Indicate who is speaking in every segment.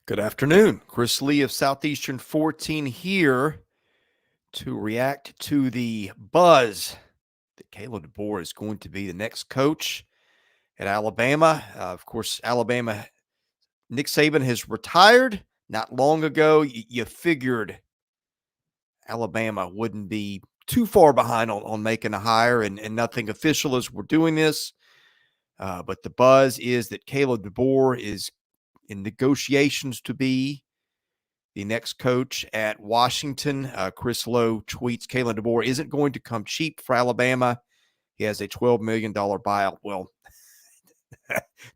Speaker 1: Good afternoon. Chris Lee of Southeastern 14 here to react to the buzz that Kalen DeBoer is going to be the next coach at Alabama. Of course, Alabama, Nick Saban has retired not long ago. You figured Alabama wouldn't be too far behind on making a hire, and nothing official as we're doing this. But the buzz is that Kalen DeBoer is in negotiations to be the next coach at Washington. Chris Lowe tweets, Kalen DeBoer isn't going to come cheap for Alabama. He has a $12 million buyout. Well,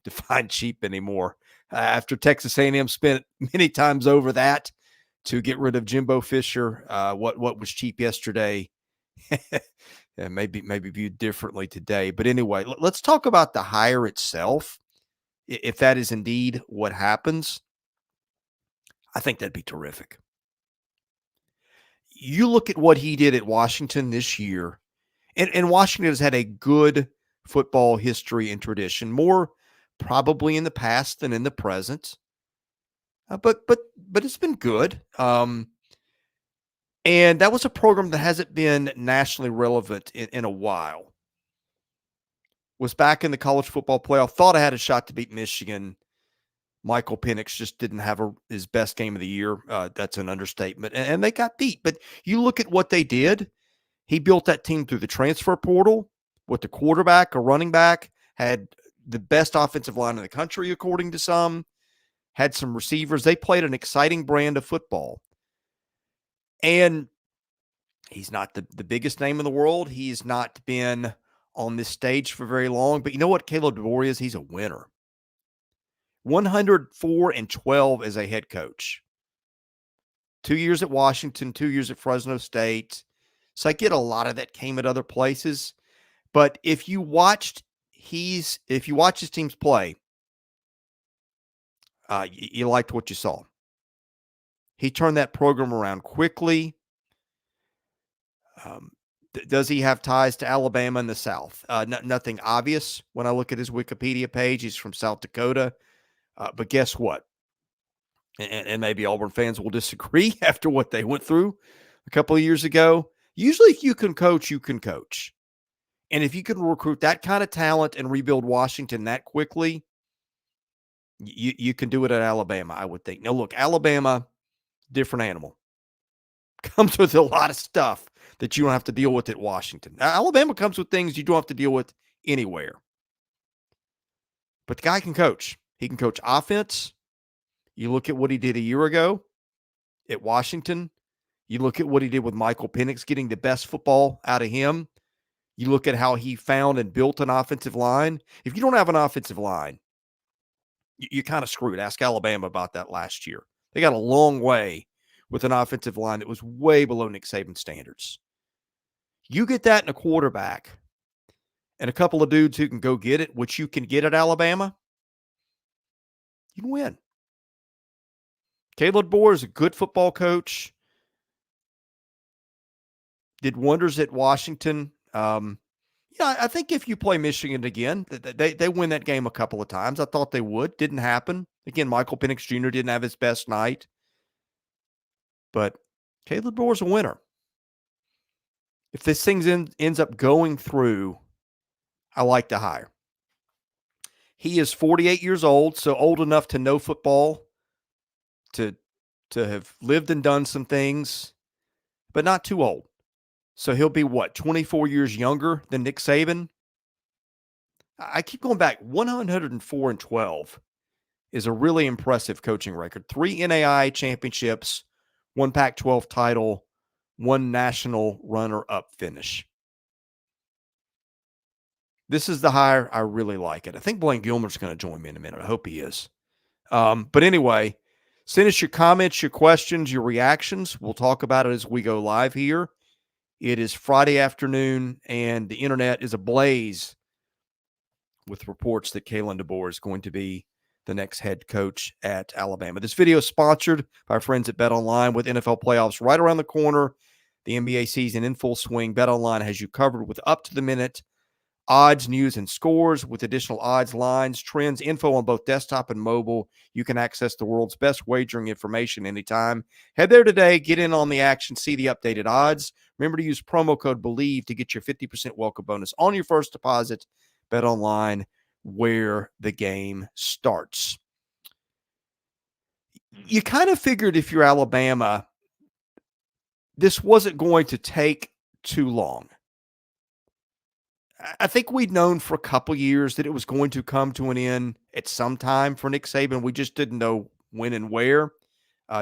Speaker 1: define cheap anymore. After Texas A&M spent many times over that to get rid of Jimbo Fisher, what was cheap yesterday and maybe viewed differently today. But anyway, let's talk about the hire itself. If that is indeed what happens, I think that'd be terrific. You look at what he did at Washington this year, and Washington has had a good football history and tradition, more probably in the past than in the present. But it's been good. And that was a program that hasn't been nationally relevant in a while. Was back in the college football playoff, thought I had a shot to beat Michigan. Michael Penix just didn't have his best game of the year. That's an understatement. And they got beat. But you look at what they did. He built that team through the transfer portal with the quarterback, a running back, had the best offensive line in the country, according to some, had some receivers. They played an exciting brand of football. And he's not the biggest name in the world. He's not been on this stage for very long. But you know what Kalen DeBoer is? He's a winner. 104-12 as a head coach. 2 years at Washington, 2 years at Fresno State. So I get a lot of that came at other places. But if you watched his teams play, you liked what you saw. He turned that program around quickly. Does he have ties to Alabama in the South? Nothing obvious when I look at his Wikipedia page. He's from South Dakota. But guess what? And maybe Auburn fans will disagree after what they went through a couple of years ago. Usually if you can coach, you can coach. And if you can recruit that kind of talent and rebuild Washington that quickly, you can do it at Alabama, I would think. Now, look, Alabama, different animal. Comes with a lot of stuff that you don't have to deal with at Washington. Now, Alabama comes with things you don't have to deal with anywhere. But the guy can coach. He can coach offense. You look at what he did a year ago at Washington. You look at what he did with Michael Penix, getting the best football out of him. You look at how he found and built an offensive line. If you don't have an offensive line, you're kind of screwed. Ask Alabama about that last year. They got a long way with an offensive line that was way below Nick Saban standards. You get that in a quarterback and a couple of dudes who can go get it, which you can get at Alabama, you can win. Kalen DeBoer is a good football coach. Did wonders at Washington. I think if you play Michigan again, they win that game a couple of times. I thought they would. Didn't happen. Again, Michael Penix Jr. didn't have his best night. But Kalen DeBoer's a winner. If this thing ends up going through, I like the hire. He is 48 years old, so old enough to know football, to have lived and done some things, but not too old. So he'll be, 24 years younger than Nick Saban? I keep going back. 104-12 is a really impressive coaching record. 3 NAIA championships, 1 Pac-12 title, 1 national runner-up finish. This is the hire. I really like it. I think Blayne Gilmer's going to join me in a minute. I hope he is. But anyway, send us your comments, your questions, your reactions. We'll talk about it as we go live here. It is Friday afternoon, and the internet is ablaze with reports that Kalen DeBoer is going to be the next head coach at Alabama. This video is sponsored by our friends at BetOnline. With NFL playoffs right around the corner, the NBA season in full swing, BetOnline has you covered with up-to-the-minute odds, news, and scores with additional odds, lines, trends, info on both desktop and mobile. You can access the world's best wagering information anytime. Head there today, get in on the action, see the updated odds. Remember to use promo code BELIEVE to get your 50% welcome bonus on your first deposit. Bet online, where the game starts. You kind of figured if you're Alabama, this wasn't going to take too long. I think we'd known for a couple years that it was going to come to an end at some time for Nick Saban. We just didn't know when and where.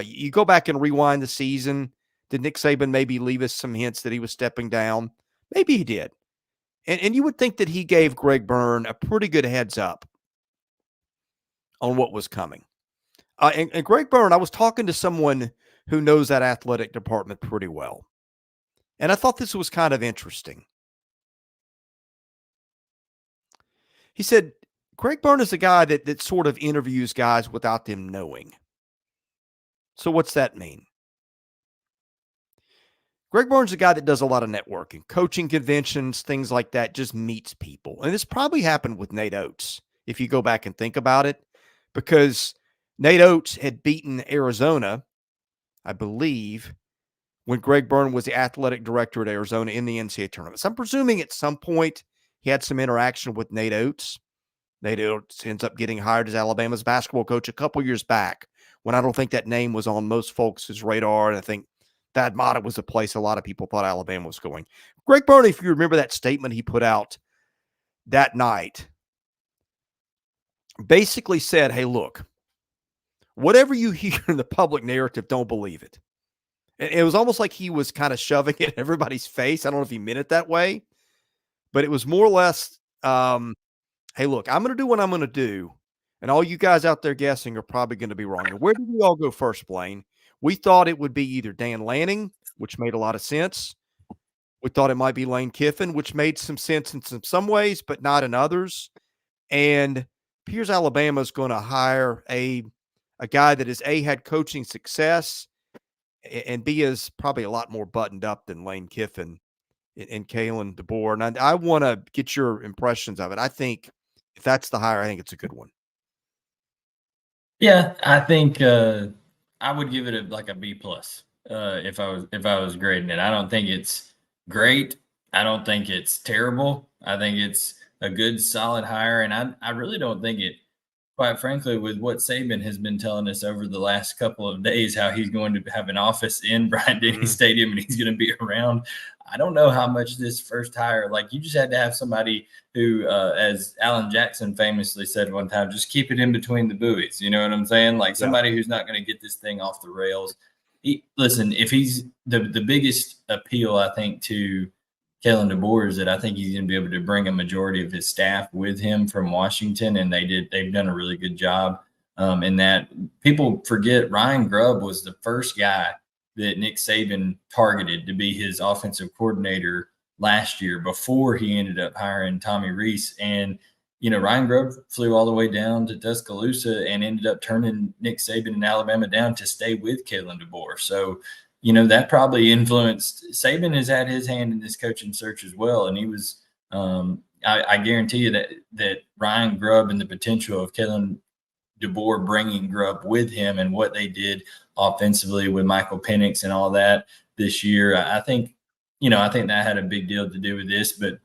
Speaker 1: You go back and rewind the season. Did Nick Saban maybe leave us some hints that he was stepping down? Maybe he did. And you would think that he gave Greg Byrne a pretty good heads up on what was coming. And Greg Byrne, I was talking to someone who knows that athletic department pretty well. And I thought this was kind of interesting. He said, Greg Byrne is a guy that sort of interviews guys without them knowing. So what's that mean? Greg Byrne's a guy that does a lot of networking, coaching conventions, things like that, just meets people. And this probably happened with Nate Oates, if you go back and think about it, because Nate Oates had beaten Arizona, I believe, when Greg Byrne was the athletic director at Arizona in the NCAA tournament. So I'm presuming at some point he had some interaction with Nate Oates. Nate Oates ends up getting hired as Alabama's basketball coach a couple years back when I don't think that name was on most folks' radar. And I think Thad Matta was a place a lot of people thought Alabama was going. Greg Byrne, if you remember that statement he put out that night, basically said, hey, look, whatever you hear in the public narrative, don't believe it. And it was almost like he was kind of shoving it in everybody's face. I don't know if he meant it that way, but it was more or less, hey, look, I'm going to do what I'm going to do. And all you guys out there guessing are probably going to be wrong. And where did we all go first, Blayne? We thought it would be either Dan Lanning, which made a lot of sense. We thought it might be Lane Kiffin, which made some sense in some ways, but not in others. And Piers Alabama is going to hire a guy that is A, had coaching success, and B, is probably a lot more buttoned up than Lane Kiffin and Kalen DeBoer. And I want to get your impressions of it. I think if that's the hire, I think it's a good one.
Speaker 2: Yeah, I think I would give it like a B plus if I was grading it. I don't think it's great. I don't think it's terrible. I think it's a good, solid hire, and I really don't think it. Quite frankly, with what Saban has been telling us over the last couple of days, how he's going to have an office in Bryant-Denny Stadium and he's going to be around, I don't know how much this first hire, like you just had to have somebody who, as Alan Jackson famously said one time, just keep it in between the buoys. You know what I'm saying? Like somebody who's not going to get this thing off the rails. Listen, if he's the biggest appeal, I think, to Kalen DeBoer is that I think he's going to be able to bring a majority of his staff with him from Washington, and they've done a really good job in that. People forget Ryan Grubb was the first guy that Nick Saban targeted to be his offensive coordinator last year before he ended up hiring Tommy Rees. And, you know, Ryan Grubb flew all the way down to Tuscaloosa and ended up turning Nick Saban in Alabama down to stay with Kalen DeBoer. So, you know, that probably influenced. Saban has had his hand in this coaching search as well. And he was, I guarantee you that Ryan Grubb and the potential of Kalen DeBoer bringing Grubb with him and what they did offensively with Michael Penix and all that this year, I think that had a big deal to do with this. But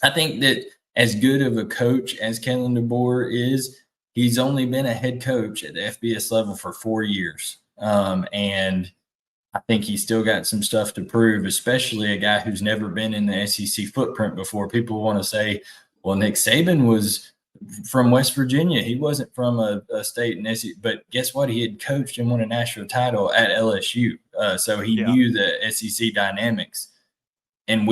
Speaker 2: I think that as good of a coach as Kalen DeBoer is, he's only been a head coach at the FBS level for 4 years. And I think he's still got some stuff to prove, especially a guy who's never been in the SEC footprint before. People want to say, well, Nick Saban was from West Virginia. He wasn't from a state in SEC, but guess what? He had coached and won a national title at LSU. So he knew the SEC dynamics. And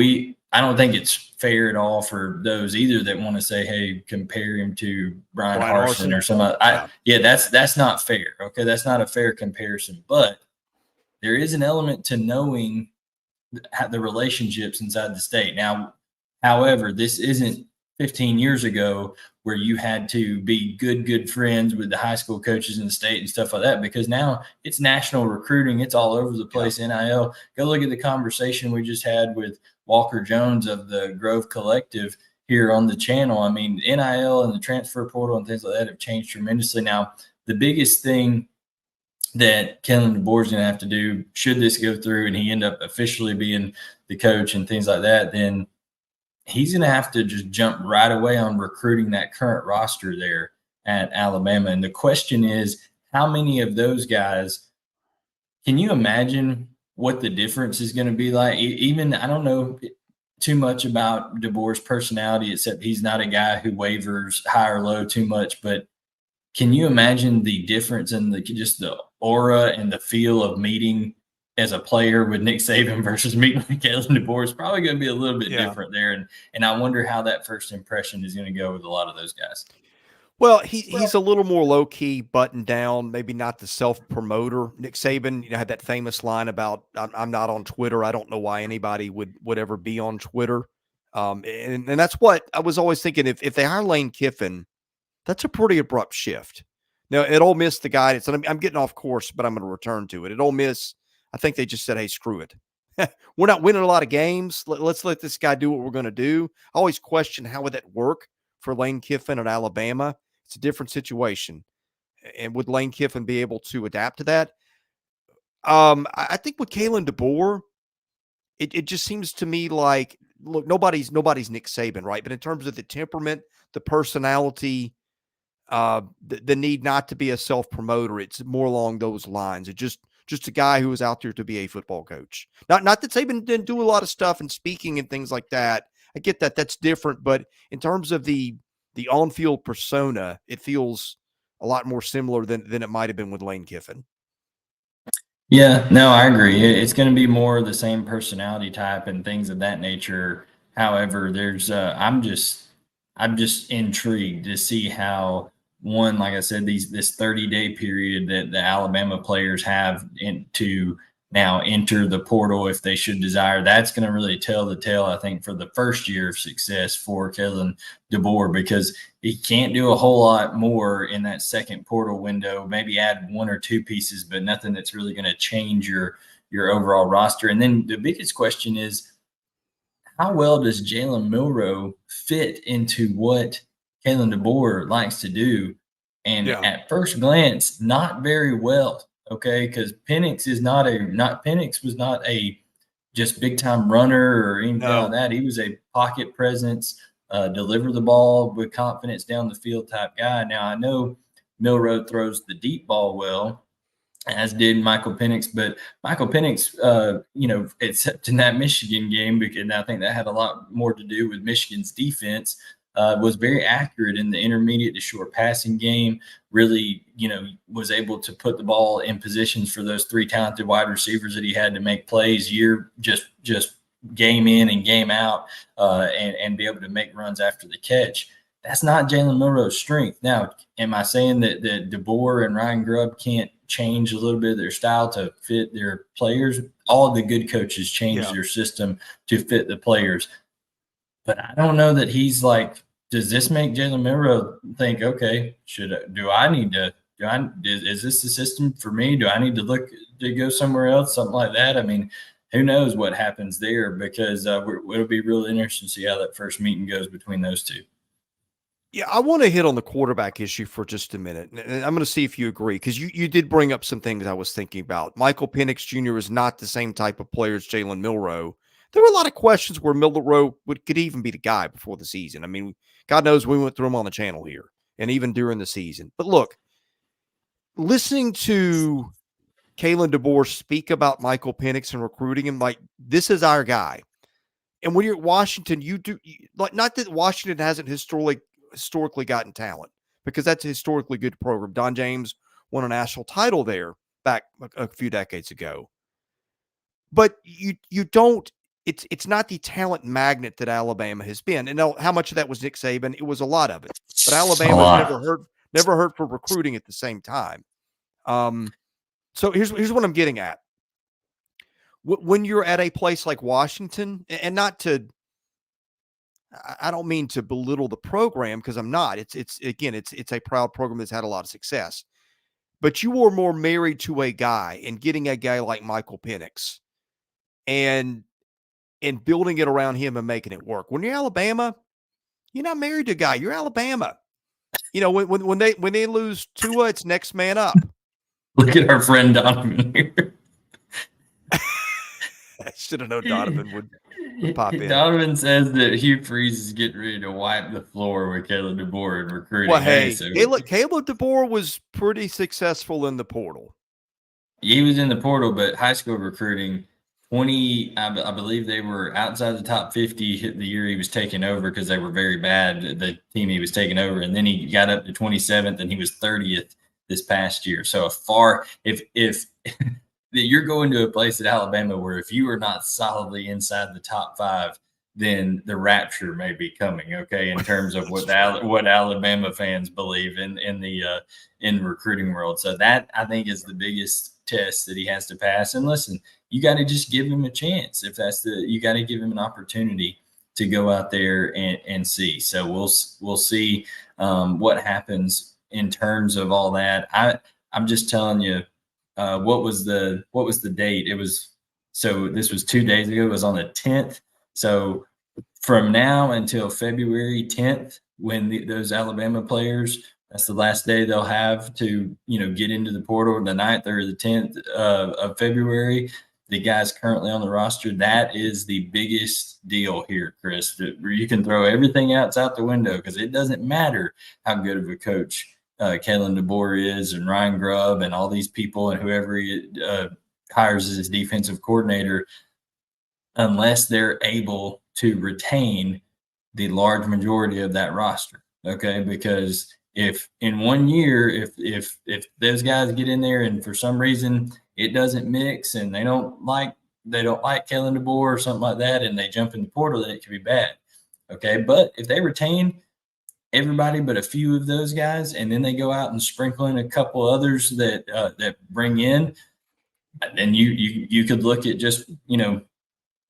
Speaker 2: I don't think it's fair at all for those either that want to say, hey, compare him to Brian Harsin or something. That's not fair. Okay. That's not a fair comparison, but there is an element to knowing the relationships inside the state. Now, however, this isn't 15 years ago where you had to be good friends with the high school coaches in the state and stuff like that, because now it's national recruiting. It's all over the place. NIL. Go look at the conversation we just had with Walker Jones of the Grove Collective. here on the channel. I mean, NIL and the transfer portal and things like that have changed tremendously. Now, the biggest thing that Kalen DeBoer is going to have to do, should this go through and he end up officially being the coach and things like that, then he's going to have to just jump right away on recruiting that current roster there at Alabama. And the question is, how many of those guys, can you imagine what the difference is going to be like? Even, I don't know too much about DeBoer's personality, except he's not a guy who wavers high or low too much, but can you imagine the difference in just the aura and the feel of meeting as a player with Nick Saban versus meeting with Kalen DeBoer? Is probably going to be a little bit different there. And I wonder how that first impression is going to go with a lot of those guys.
Speaker 1: Well, he's a little more low key, buttoned down, maybe not the self promoter. Nick Saban, had that famous line about I'm not on Twitter. I don't know why anybody would ever be on Twitter. And that's what I was always thinking. If they hire Lane Kiffin, that's a pretty abrupt shift. Now, at Ole Miss, the guidance, and I'm getting off course, but I'm going to return to it. At Ole Miss, I think they just said, hey, screw it. We're not winning a lot of games. Let's let this guy do what we're going to do. I always question, how would that work for Lane Kiffin at Alabama? It's a different situation. And would Lane Kiffin be able to adapt to that? I think with Kalen DeBoer, it just seems to me like, look, nobody's Nick Saban, right? But in terms of the temperament, the personality, the need not to be a self-promoter, it's more along those lines. It's just a guy who was out there to be a football coach. Not that Saban didn't do a lot of stuff and speaking and things like that. I get that. That's different. But in terms of the on-field persona, it feels a lot more similar than it might have been with Lane Kiffin.
Speaker 2: Yeah, no, I agree. It's going to be more the same personality type and things of that nature. However, there's I'm just intrigued to see how, one, like I said, this 30-day period that the Alabama players have to now enter the portal if they should desire. That's going to really tell the tale, I think, for the first year of success for Kalen DeBoer, because he can't do a whole lot more in that second portal window. Maybe add one or two pieces, but nothing that's really going to change your overall roster. And then the biggest question is, how well does Jalen Milroe fit into what Kalen DeBoer likes to do? And at first glance, not very well. Okay, because Penix was not a just big time runner or anything like that. He was a pocket presence, deliver the ball with confidence down the field type guy. Now, I know Milroe throws the deep ball well, as did Michael Penix, but Michael Penix, except in that Michigan game, and I think that had a lot more to do with Michigan's defense, was very accurate in the intermediate to short passing game. Really, was able to put the ball in positions for those three talented wide receivers that he had to make plays just game in and game out, and be able to make runs after the catch. That's not Jalen Milroe's strength. Now, am I saying that DeBoer and Ryan Grubb can't change a little bit of their style to fit their players? All the good coaches change their system to fit the players. But I don't know that he's like, does this make Jalen Milroe think, okay, is this the system for me? Do I need to look to go somewhere else? Something like that. I mean, who knows what happens there, because it'll be really interesting to see how that first meeting goes between those two.
Speaker 1: Yeah, I want to hit on the quarterback issue for just a minute. And I'm going to see if you agree, because you did bring up some things I was thinking about. Michael Penix Jr. is not the same type of player as Jalen Milroe. There were a lot of questions where Milroe could even be the guy before the season. I mean, God knows we went through him on the channel here and even during the season. But look, listening to Kalen DeBoer speak about Michael Penix and recruiting him, like, this is our guy. And when you're at Washington, not that Washington hasn't historically gotten talent, because that's a historically good program. Don James won a national title there back a few decades ago. But you don't, it's not the talent magnet that Alabama has been. And how much of that was Nick Saban? It was a lot of it. But Alabama's never hurt for recruiting at the same time. So here's what I'm getting at. When you're at a place like Washington, and not to, I don't mean to belittle the program, because I'm not. It's a proud program that's had a lot of success. But you were more married to a guy, and getting a guy like Michael Penix and building it around him and making it work. When you're Alabama, You're not married to a guy. You're Alabama. You know, when they lose Tua, it's next man up.
Speaker 2: Look at our friend Donovan here.
Speaker 1: I should have known Donovan would pop in.
Speaker 2: Donovan says that Hugh Freeze is getting ready to wipe the floor with Kalen DeBoer in recruiting.
Speaker 1: Well, hey, Kalen DeBoer was pretty successful in the portal.
Speaker 2: He was in the portal, but high school recruiting, I believe they were outside the top 50 the year he was taking over because they were very bad, the team he was taking over. And then he got up to 27th and he was 30th this past year. So if you're going to a place at Alabama where if you are not solidly inside the top 5, then the rapture may be coming, okay, in terms of what Alabama fans believe in the recruiting world. So that, I think, is the biggest test that he has to pass. And listen, you got to just give him a chance. You got to give him an opportunity to go out there and see. So we'll see what happens in terms of all that. I'm just telling you, what was the date? This was 2 days ago. It was on the 10th. So from now until February 10th, when those Alabama players, that's the last day they'll have to, get into the portal, the 9th or the 10th of February. The guys currently on the roster, that is the biggest deal here, Chris. You can throw everything else out the window because it doesn't matter how good of a coach Kalen DeBoer is, and Ryan Grubb, and all these people, and whoever he hires as his defensive coordinator, unless they're able to retain the large majority of that roster. Okay, because if in 1 year, if those guys get in there and for some reason it doesn't mix and they don't like Kalen DeBoer or something like that, and they jump in the portal, then it could be bad. Okay, but if they retain everybody but a few of those guys, and then they go out and sprinkle in a couple others that bring in, then you could look at just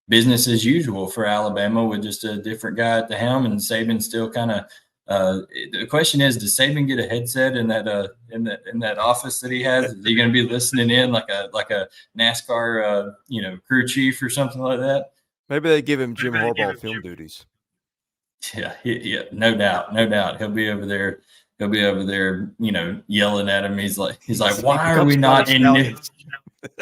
Speaker 2: business as usual for Alabama with just a different guy at the helm, and Saban still kind of. The question is, does Saban get a headset in that office that he has? Is he going to be listening in like a NASCAR crew chief or something like that?
Speaker 1: Maybe they give him Jim Harbaugh film duties.
Speaker 2: Yeah, no doubt. He'll be over there, yelling at him. He's like, why are we not in this?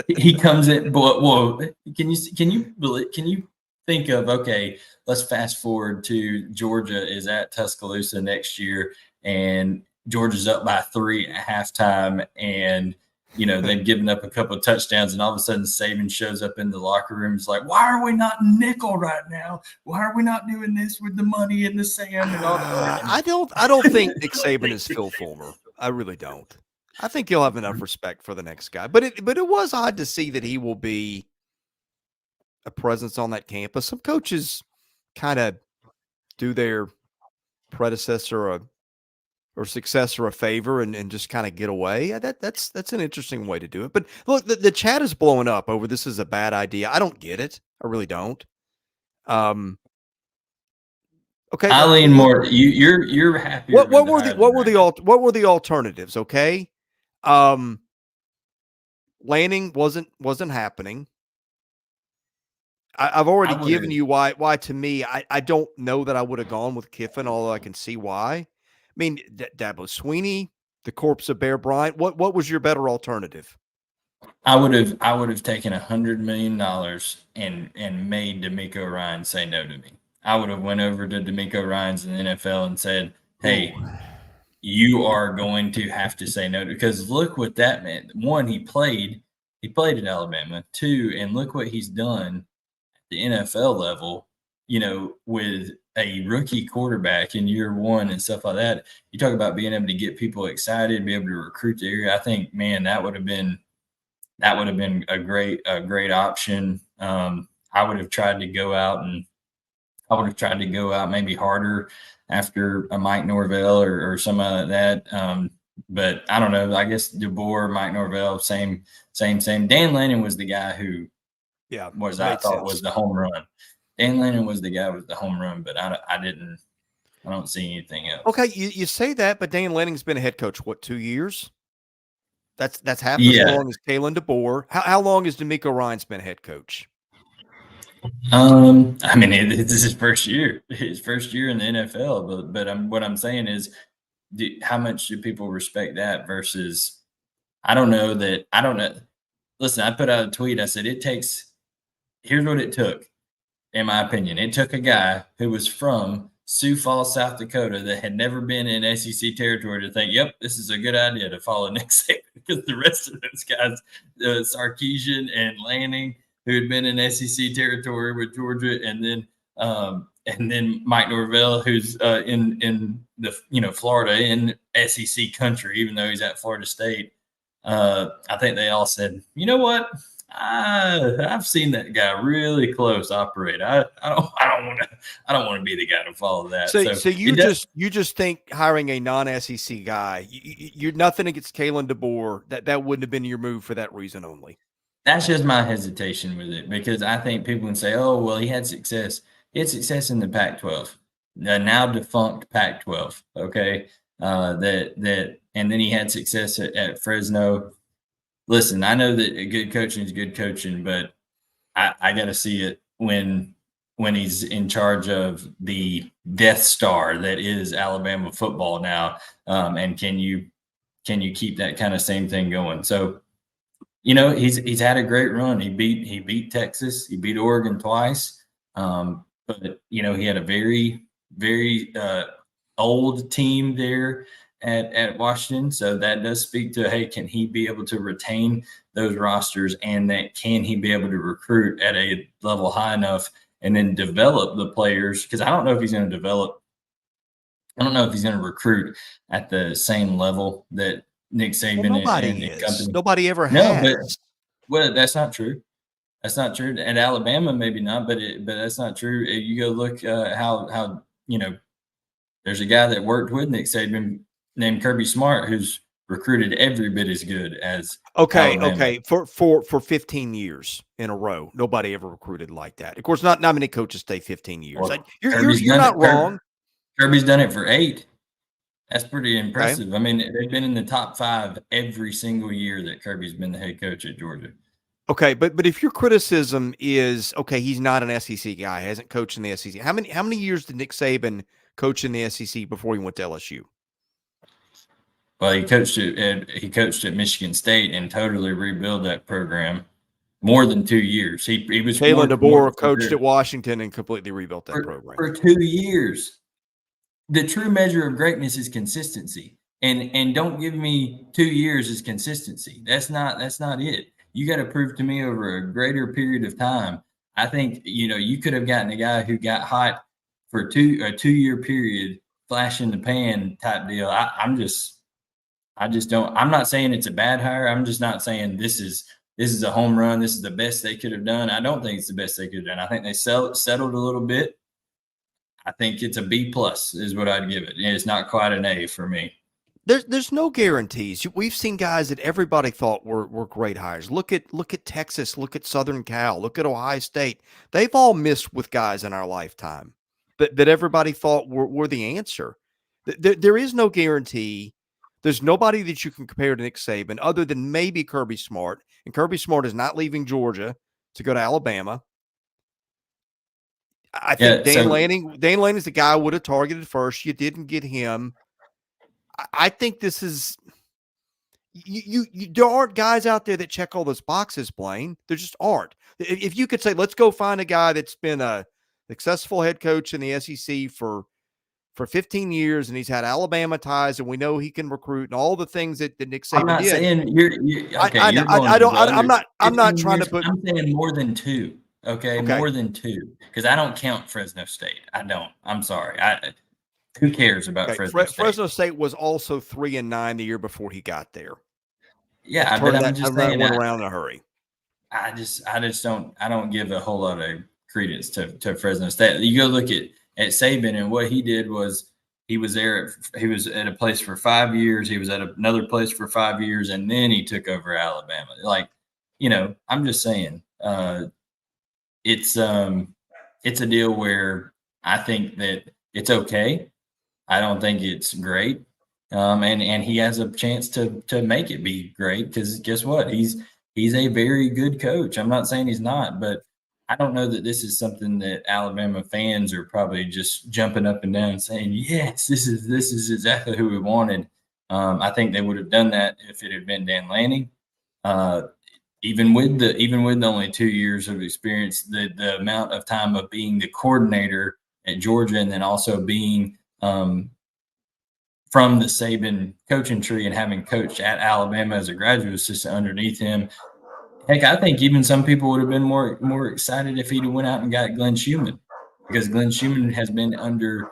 Speaker 2: He comes in, whoa, can you think of, okay, let's fast forward to Georgia is at Tuscaloosa next year, and Georgia's up by 3 at halftime, and they've given up a couple of touchdowns, and all of a sudden Saban shows up in the locker room. It's like, why are we not nickel right now? Why are we not doing this with the money and the sand and all that?
Speaker 1: I don't think Nick Saban is Phil Fulmer. I really don't. I think he'll have enough respect for the next guy. But it was odd to see that he will be a presence on that campus. Some coaches kind of do their predecessor or successor a favor and just kind of get away. That's an interesting way to do it. But look, the chat is blowing up over this is a bad idea. I don't get it. I really don't. Okay.
Speaker 2: I lean more. You're happy.
Speaker 1: What were the alternatives? Okay. Lanning wasn't happening. I've already given you why to me, I don't know that I would have gone with Kiffin, although I can see why. I mean, Dabo Swinney, the corpse of Bear Bryant. What was your better alternative?
Speaker 2: I would have taken $100 million and made DeMeco Ryans say no to me. I would have went over to DeMeco Ryans in the NFL and said, hey, you are going to have to say no, because look what that meant. One, he played at Alabama. Two, and look what he's done at the NFL level, with a rookie quarterback in year one and stuff like that. You talk about being able to get people excited, be able to recruit the area. I think, man, that would have been a great option. I would have tried to go out maybe harder after a Mike Norvell or something like that. But I don't know. I guess DeBoer, Mike Norvell, same. Dan Lanning was the guy who, was the home run. Dan Lanning was the guy with the home run, but I don't see anything else.
Speaker 1: Okay, you say that, but Dan Lanning's been a head coach 2 years? That's half as long as Kalen DeBoer. How long has DeMeco Ryans been head coach?
Speaker 2: I mean, this is his first year in the NFL. But what I'm saying is, how much do people respect that versus? I don't know. Listen, I put out a tweet. I said it takes. Here's what it took, in my opinion. It took a guy who was from Sioux Falls, South Dakota, that had never been in SEC territory to think, "Yep, this is a good idea to follow Nick Saban." Because the rest of those guys, Sarkisian and Lanning, who had been in SEC territory with Georgia, and then Mike Norvell, who's in the Florida in SEC country, even though he's at Florida State. I think they all said, "You know what? I've seen that guy really close operate. I don't want to be the guy to follow that."
Speaker 1: So you just think hiring a non-SEC guy, you're nothing against Kalen DeBoer, that wouldn't have been your move for that reason only.
Speaker 2: That's just my hesitation with it, because I think people can say, "Oh, well, he had success. He had success in the Pac-12, the now defunct Pac-12." Okay, and then he had success at Fresno. Listen, I know that good coaching is good coaching, but I got to see it when he's in charge of the Death Star that is Alabama football now. And can you keep that kind of same thing going? So, he's had a great run. He beat Texas, he beat Oregon twice. But he had a very, very old team there at Washington. So that does speak to, hey, can he be able to retain those rosters, and that can he be able to recruit at a level high enough and then develop the players? Because I don't know if he's going to recruit at the same level that Nick Saban and company.
Speaker 1: Nobody ever has.
Speaker 2: Well, that's not true. That's not true. At Alabama, maybe not, but that's not true. You go look how there's a guy that worked with Nick Saban named Kirby Smart, who's recruited every bit as good as Alabama.
Speaker 1: Okay. For 15 years in a row, nobody ever recruited like that. Of course, not many coaches stay 15 years. Well, you're not wrong.
Speaker 2: Kirby's done it for 8. That's pretty impressive. Okay. I mean, they've been in the top 5 every single year that Kirby's been the head coach at Georgia.
Speaker 1: Okay, but if your criticism is, okay, he's not an SEC guy, hasn't coached in the SEC. How many years did Nick Saban coach in the SEC before he went to LSU?
Speaker 2: Well, he coached at Michigan State and totally rebuilt that program. More than 2 years. He was
Speaker 1: Kalen DeBoer coached at Washington and completely rebuilt that program
Speaker 2: for 2 years. The true measure of greatness is consistency, and don't give me 2 years as consistency. That's not it. You got to prove to me over a greater period of time. I think you could have gotten a guy who got hot for a 2-year period, flash in the pan type deal. I'm not saying it's a bad hire. I'm just not saying this is a home run. This is the best they could have done. I don't think it's the best they could have done. I think they settled a little bit. I think it's a B+ is what I'd give it. It's not quite an A for me.
Speaker 1: There's no guarantees. We've seen guys that everybody thought were great hires. Look at Texas. Look at Southern Cal. Look at Ohio State. They've all missed with guys in our lifetime that everybody thought were the answer. There is no guarantee. There's nobody that you can compare to Nick Saban other than maybe Kirby Smart. And Kirby Smart is not leaving Georgia to go to Alabama. I think Dan Lanning is the guy I would have targeted first. You didn't get him. I think this is there aren't guys out there that check all those boxes, Blayne. There just aren't. If you could say, let's go find a guy that's been a successful head coach in the SEC for 15 years, and he's had Alabama ties, and we know he can recruit, and all the things that Nick Saban did.
Speaker 2: I'm not saying you're okay.
Speaker 1: I'm not trying to put.
Speaker 2: I'm saying more than 2. Okay, more than 2, because I don't count Fresno State. I don't. I'm sorry. Who cares about Fresno State?
Speaker 1: Fresno State was also 3-9 the year before he got there.
Speaker 2: Yeah, but I'm just saying
Speaker 1: went around in a hurry.
Speaker 2: I just don't give a whole lot of credence to Fresno State. You go look at Saban, and what he did was he was at a place for 5 years. He was at another place for 5 years, and then he took over Alabama. I'm just saying, it's a deal where I think that it's okay. I don't think it's great. And he has a chance to make it be great, because guess what? He's a very good coach. I'm not saying he's not, but I don't know that this is something that Alabama fans are probably just jumping up and down saying, yes, this is exactly who we wanted. I think they would have done that if it had been Dan Lanning. Even with the only 2 years of experience, the amount of time of being the coordinator at Georgia and then also being from the Saban coaching tree and having coached at Alabama as a graduate assistant underneath him. Heck, I think even some people would have been more excited if he'd have went out and got Glenn Schumann, because Glenn Schumann has been under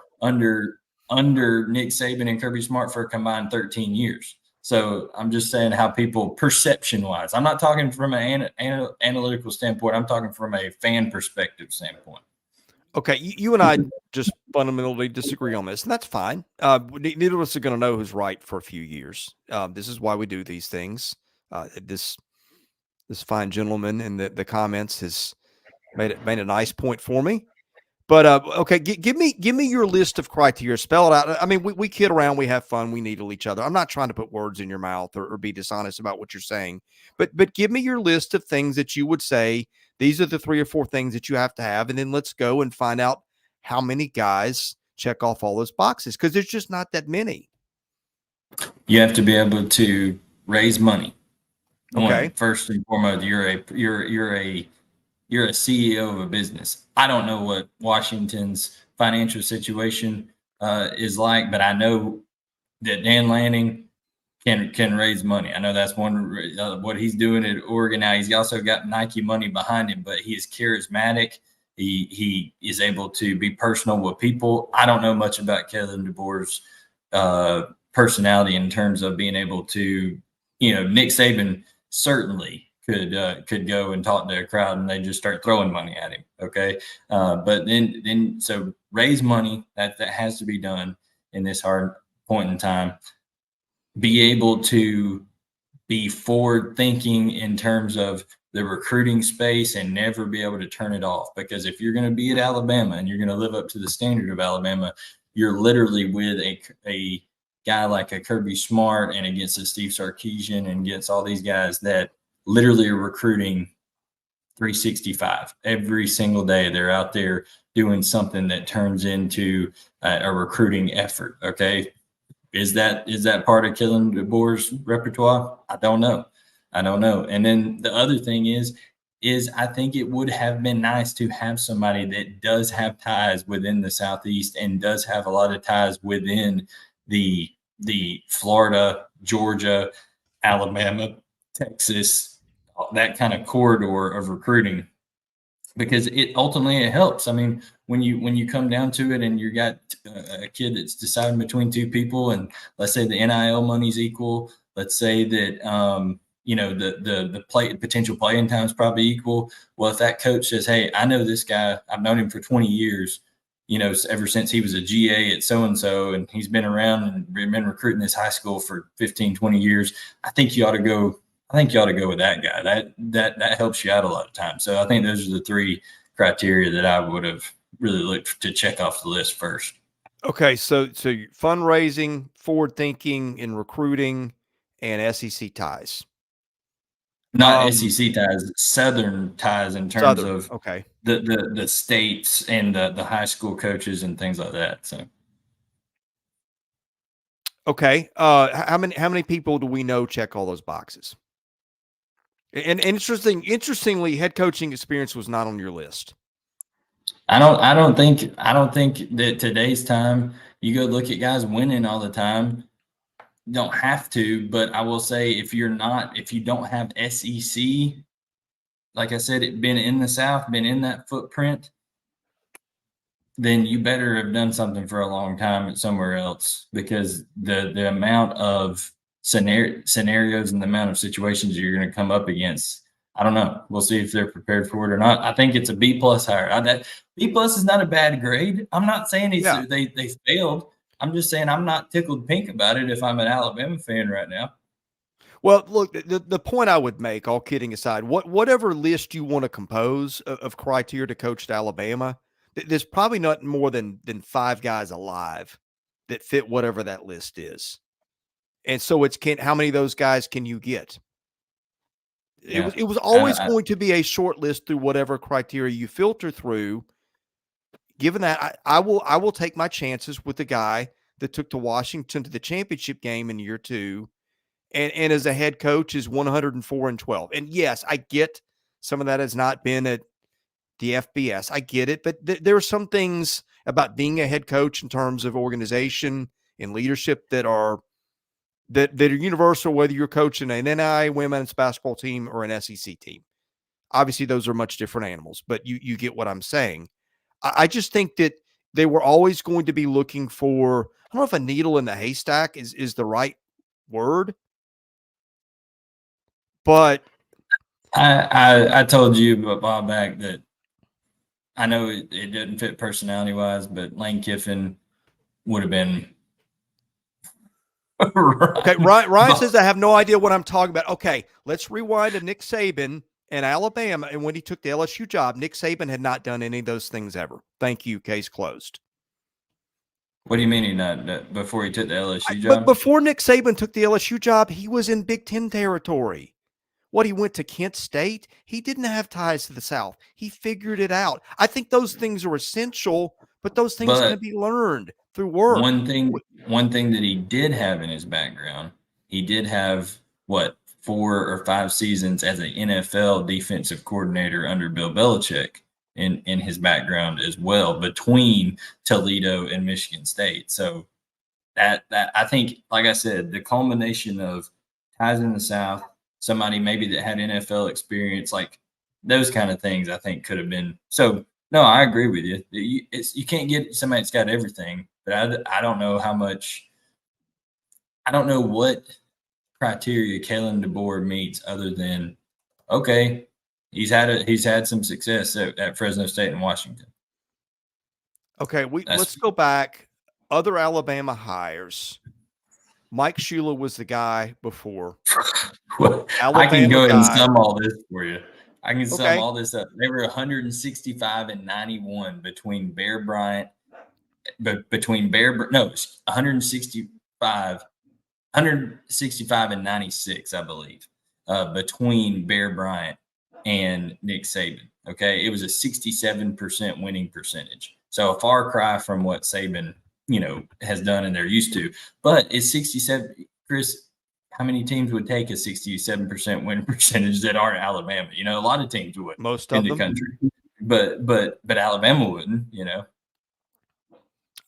Speaker 2: Nick Saban and Kirby Smart for a combined 13 years. So I'm just saying how people perception-wise. I'm not talking from an analytical standpoint. I'm talking from a fan perspective standpoint.
Speaker 1: Okay, you and I just fundamentally disagree on this, and that's fine. Neither of us are going to know who's right for a few years. This is why we do these things. This fine gentleman in the comments has made a nice point for me. But okay, give me your list of criteria. Spell it out. I mean, we kid around, we have fun, we needle each other. I'm not trying to put words in your mouth or be dishonest about what you're saying. But give me your list of things that you would say these are the 3 or 4 things that you have to have, and then let's go and find out how many guys check off all those boxes, because there's just not that many.
Speaker 2: You have to be able to raise money.
Speaker 1: Okay.
Speaker 2: First and foremost, you're a CEO of a business. I don't know what Washington's financial situation is like, but I know that Dan Lanning can raise money. I know that's one what he's doing at Oregon now. He's also got Nike money behind him, but he is charismatic. He is able to be personal with people. I don't know much about Kalen DeBoer's personality in terms of being able to, Nick Saban certainly could go and talk to a crowd and they just start throwing money at him. Okay. But then so raise money, that has to be done in this hard point in time. Be able to be forward thinking in terms of the recruiting space and never be able to turn it off. Because if you're going to be at Alabama and you're going to live up to the standard of Alabama, you're literally with a guy like a Kirby Smart and against a Steve Sarkisian and against all these guys that literally are recruiting 365 every single day. They're out there doing something that turns into a recruiting effort. Okay. Is that part of Kalen DeBoer's repertoire? I don't know. And then the other thing is I think it would have been nice to have somebody that does have ties within the Southeast and does have a lot of ties within the Florida, Georgia, Alabama, Texas, that kind of corridor of recruiting, because it ultimately helps. I mean, when you come down to it and you got a kid that's deciding between 2 people, and let's say the NIL money's equal, let's say that the potential playing time is probably equal. Well, if that coach says, hey, I know this guy, I've known him for 20 years, ever since he was a GA at so-and-so, and he's been around and been recruiting this high school for 15, 20 years, I think you ought to go with that guy. That helps you out a lot of times. So I think those are the 3 criteria that I would have really looked to check off the list first.
Speaker 1: Okay, so fundraising, forward thinking, in recruiting, and SEC ties.
Speaker 2: Not SEC ties, Southern ties in terms of
Speaker 1: okay,
Speaker 2: the states and the high school coaches and things like that. So
Speaker 1: okay, how many people do we know check all those boxes? And interestingly, head coaching experience was not on your list.
Speaker 2: I don't think that today's time you go look at guys winning all the time. You don't have to, but I will say if you don't have SEC, like I said, it been in the South, been in that footprint, then you better have done something for a long time somewhere else, because the amount of scenarios and the amount of situations you're going to come up against, I don't know. We'll see if they're prepared for it or not. I think it's a B+ hire. That B+ is not a bad grade. I'm not saying they failed. I'm just saying I'm not tickled pink about it if I'm an Alabama fan right now.
Speaker 1: Well, look, the point I would make, all kidding aside, whatever list you want to compose of criteria to coach at Alabama, there's probably not more than 5 guys alive that fit whatever that list is. And so how many of those guys can you get? it was always going to be a short list through whatever criteria you filter through. Given that, I will take my chances with the guy that took to Washington to the championship game in year 2, and as a head coach is 104-12. And yes, I get some of that has not been at the FBS. I get it, but there are some things about being a head coach in terms of organization and leadership that are universal, whether you're coaching an NAIA women's basketball team or an SEC team. Obviously, those are much different animals, but you get what I'm saying. I just think that they were always going to be looking for, I don't know if a needle in the haystack is the right word, but
Speaker 2: I told you a while back that I know it didn't fit personality wise, but Lane Kiffin would have been.
Speaker 1: Okay, Ryan says I have no idea what I'm talking about. Okay, let's rewind to Nick Saban and Alabama, and when he took the LSU job, Nick Saban had not done any of those things ever. Thank you. Case closed.
Speaker 2: What do you mean he not before he took the LSU job?
Speaker 1: But before Nick Saban took the LSU job, he was in Big Ten territory. He went to Kent State. He didn't have ties to the South. He figured it out. I think those things are essential, but those things can be learned through work.
Speaker 2: One thing that he did have in his background, he did have 4 or 5 seasons as an NFL defensive coordinator under Bill Belichick in his background as well, between Toledo and Michigan State. So that I think, like I said, the culmination of ties in the South, somebody maybe that had NFL experience, like those kind of things, I think could have been. So no, I agree with you. You can't get somebody that's got everything, but I don't know how much. I don't know what criteria Kalen DeBoer meets other than, okay, he's had some success at Fresno State and Washington.
Speaker 1: Okay, let's go back. Other Alabama hires. Mike Shula was the guy before.
Speaker 2: I can go ahead and sum all this for you. I can sum all this up. They were 165-91 between Bear Bryant, no, 165-96, I believe, between Bear Bryant and Nick Saban. Okay, it was a 67% winning percentage. So a far cry from what Saban, has done and they're used to. But it's 67. Chris, how many teams would take a 67% win percentage that aren't Alabama? A lot of teams would.
Speaker 1: Most of them.
Speaker 2: Country, but Alabama wouldn't.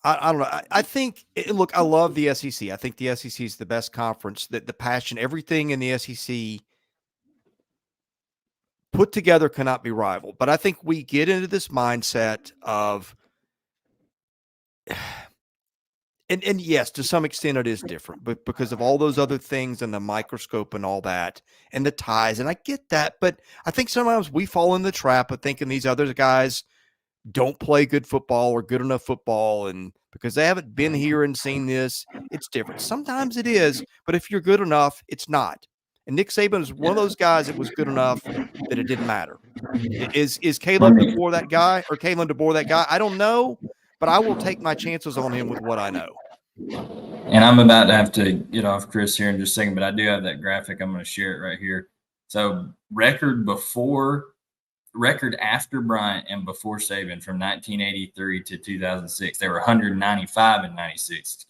Speaker 1: I don't know. I think, look, I love the SEC. I think the SEC is the best conference. That the passion, everything in the SEC put together cannot be rivaled. But I think we get into this mindset of, and yes, to some extent it is different, but because of all those other things and the microscope and all that and the ties, and I get that, but I think sometimes we fall in the trap of thinking these other guys don't play good football or good enough football, and because they haven't been here and seen this, it's different. Sometimes it is, but if you're good enough, it's not. And Nick Saban is one of those guys that was good enough that it didn't matter. Is Kalen DeBoer that guy, or Kalen DeBoer that guy? I don't know, but I will take my chances on him with what I know.
Speaker 2: And I'm about to have to get off Chris here in just a second, but I do have that graphic. I'm going to share it right here. So record after Bryant and before Saban from 1983 to 2006, they were 195-96,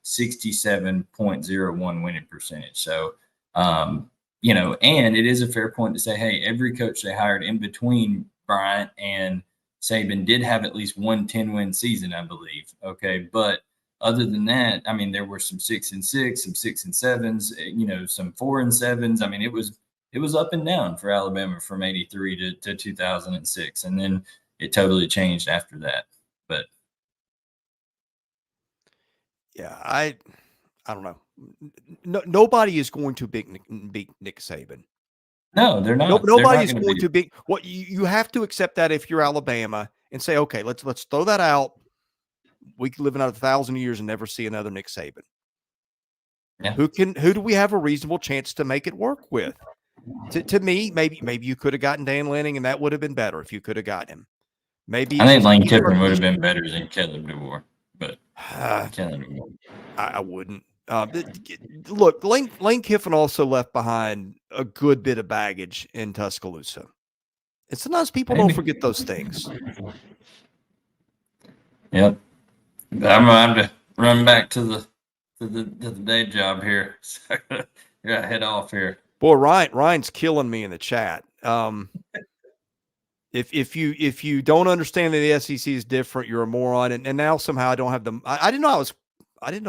Speaker 2: 67.01 winning percentage. So, and it is a fair point to say, hey, every coach they hired in between Bryant and Saban did have at least one 10-win season, I believe. Okay. But other than that, I mean, there were some 6-6, some 6-7s, some 4-7s. I mean, it was up and down for Alabama from 83 to 2006. And then it totally changed after that. But
Speaker 1: yeah, I don't know. Nobody is going to beat Nick Saban.
Speaker 2: No, they're not.
Speaker 1: Nobody is going to be. What you have to accept that if you're Alabama and say, okay, let's throw that out. We could live another 1,000 years and never see another Nick Saban.
Speaker 2: Yeah.
Speaker 1: Who do we have a reasonable chance to make it work with? To me, maybe you could have gotten Dan Lanning, and that would have been better if you could have gotten him. Maybe
Speaker 2: I think Lane Kiffin would have been better than Kalen DeBoer, but
Speaker 1: I wouldn't. Look, Lane Kiffin also left behind a good bit of baggage in Tuscaloosa. And sometimes people don't forget those things.
Speaker 2: Yep. I'm going to run back to the day job here. So I got to head off here.
Speaker 1: Boy, Ryan's killing me in the chat. If you don't understand that the SEC is different, you're a moron. And now somehow I don't have the. I didn't know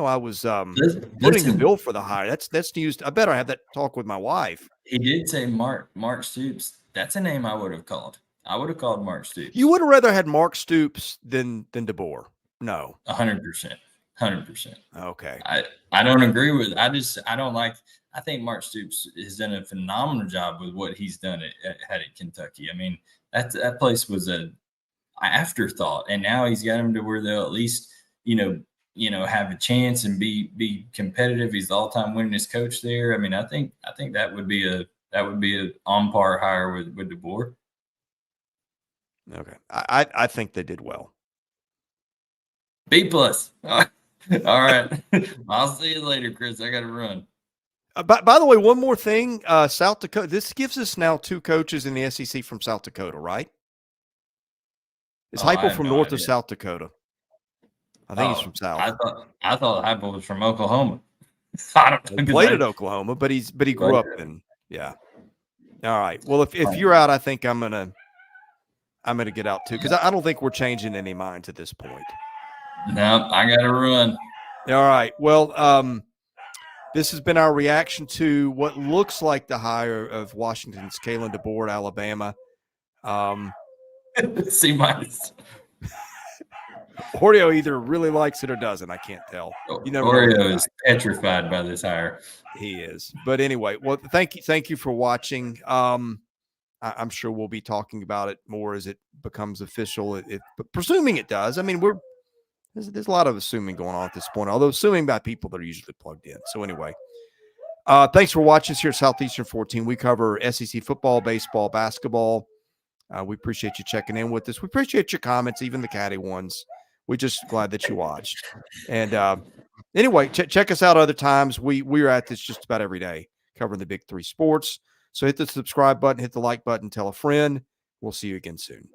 Speaker 1: I was putting the bill for the hire. That's news. I better have that talk with my wife.
Speaker 2: He did say Mark Stoops. That's a name I would have called. I would have called Mark Stoops.
Speaker 1: You would have rather had Mark Stoops than DeBoer. No.
Speaker 2: 100%. 100%.
Speaker 1: Okay.
Speaker 2: I don't agree with. I don't like. I think Mark Stoops has done a phenomenal job with what he's done at Kentucky. I mean, that place was an afterthought, and now he's got them to where they'll at least have a chance and be competitive. He's the all-time winningest coach there. I mean, I think that would be a on par hire with DeBoer.
Speaker 1: Okay, I think they did well.
Speaker 2: B+. All right. I'll see you later, Chris. I got to run.
Speaker 1: By the way, one more thing. South Dakota, this gives us now 2 coaches in the SEC from South Dakota, right? Is Heupel from North or South Dakota? I think he's from South.
Speaker 2: I thought Heupel was from Oklahoma. I don't know.
Speaker 1: He played at Oklahoma, but he grew up in, yeah. All right. Well, if you're out, I think I'm gonna get out too, because I don't think we're changing any minds at this point.
Speaker 2: No, I got to run.
Speaker 1: All right. Well, this has been our reaction to what looks like the hire of Washington's Kalen DeBoer at Alabama.
Speaker 2: C-.
Speaker 1: Oreo either really likes it or doesn't. I can't tell.
Speaker 2: Oreo is petrified by this hire.
Speaker 1: He is. But anyway, well, thank you for watching. I'm sure we'll be talking about it more as it becomes official. But presuming it does. I mean, there's a lot of assuming going on at this point, although assuming by people that are usually plugged in. So anyway, thanks for watching us here at Southeastern 14. We cover SEC football, baseball, basketball. We appreciate you checking in with us. We appreciate your comments, even the catty ones. We're just glad that you watched. And anyway, check us out other times. We are at this just about every day, covering the big 3 sports. So hit the subscribe button, hit the like button, tell a friend. We'll see you again soon.